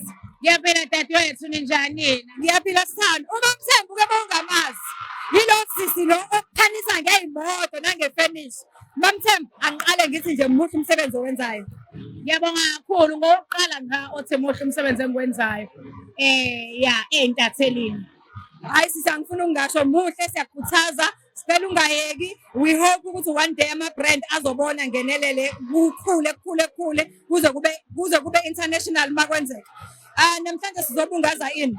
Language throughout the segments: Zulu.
sisi. Ngiyaphila dadewethu ninjani? Ngiyaphila sithando. Umamthembu ke bongamazi. Yilo sisi lo okukhanisa ngey'moto nangefurnish. Mamthembu angiqale ngithi nje muhle umsebenzi owenzayo. Ngiyabonga kakhulu ngokuqala othi muhle umsebenzi engiwenzayo. Ey'ntathelini. Hayi sisi angifuna ukungasho muhle siyakhuthaza. Sicela ungayeki. We hope ukuthi one day ama-brand azobona ngenelele kukhule kuze kube international makwenzeka. Namhlanje sizobungaza ini?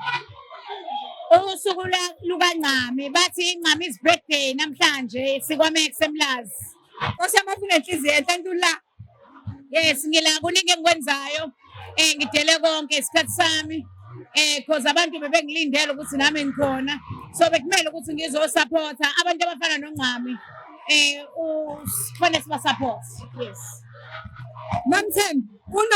Usuku lukaNcami bathi iNcami is birthday namhlanje sikwaMax eMlazi. Osiyamafuna inhliziyo enhle ntula. Yes ngila kuningi engikwenzayo. Ngidele konke isikhathi sami. Because abantu bebengilindele ukuthi nami ngikhona. So bekumele ukuthi ngizosupporta abantu abafana noNcami. Kufanele siba-support. Yes. Mamthembu,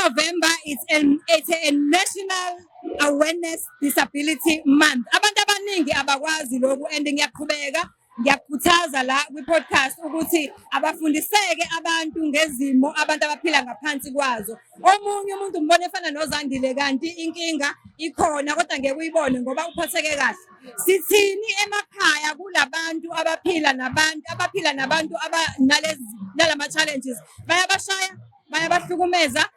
November it's a National Awareness Disability Month. Abantu abaningi abakwazi lokhu and ngiyakhuthaza la kwi-podcast ukuthi abafundiseke abantu ngezimo abantu abaphila ngaphansi kwazo. Omunye umuntu umbona efana noZandile kanti inkinga ikhona kodwa ngeke uyibone ngoba uphatheke kahle. Sithini emakhaya kulabantu abaphila nabantu nalama challenges? Bayabashaya, bayabahlukumeza,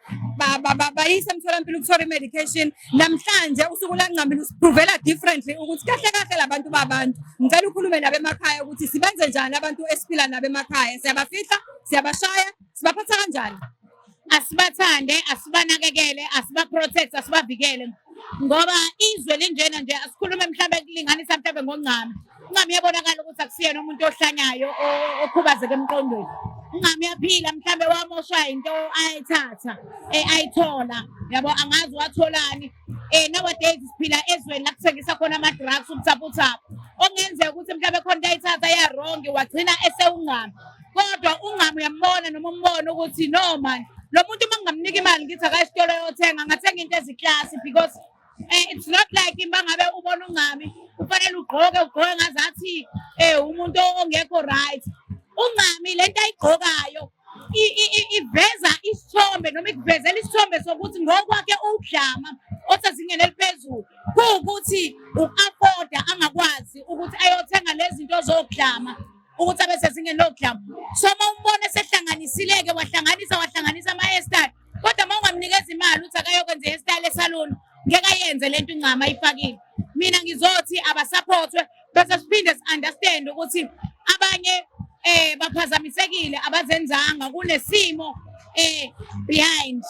bayise emtholampilo ukuthola medication. Namhlanje usuku laNcami lusiprovela differently ukuthi kahle labantu babantu. Ngicela ukhulume nabo emakhaya ukuthi sibenze njani abantu esiphila nabo emakhaya. Siyabafihla, siyabashaya, sibaphatha kanjani? Asibathande, asibanakekele, asibaprotect, asibavikele. Ngoba izwe linjena nje asikhulume mhlawumbe kulinganisa mhlawumbe ngoNcami. uNcami uyabonakala ukuthi akusiyena umuntu ohlanyayo okhubazeke emqondweni. uNcami uyaphila mhlawumbe wamoshwa into ayithatha ayithola yabo angazi watholani. Nowadays siphila ezweni la kuthengisa khona ama-drugs ubuthaphuthaphu. Okungenzeka ukuthi mhlawumbe khona into ayithatha ya-wrong wagcina uNcami. Kodwa uNcami uyambona noma umbona ukuthi no man lo muntu uma ngingamnika imali ngithi akayisitolo yothenga ngathenga into eziklasi because it's not like imbangabe ubona uNcami kufanele ugqoke ngazathi umuntu ongekho right. uNcami lento ayigqokayo iveza isithombe noma ikuvezela isithombe sokuthi ngokwakhe udlama osezingeni eliphezulu kuwukuthi u-afforda angakwazi ukuthi ayothenga lezi zinto zokudlama ukuthi abe sezingeni lokudlama. So uma umbona sehlanganisileke wahlanganisa ama-hairstyle kodwa uma ungamnikeza imali uthi akayokwenza i-hairstyle esaluni ngeke ayenze lento uNcami ayifakile. Mina ngizothi abasupportwe bese siphinde si-understand ukuthi abanye baphazamisekile abazenzanga kunesimo behind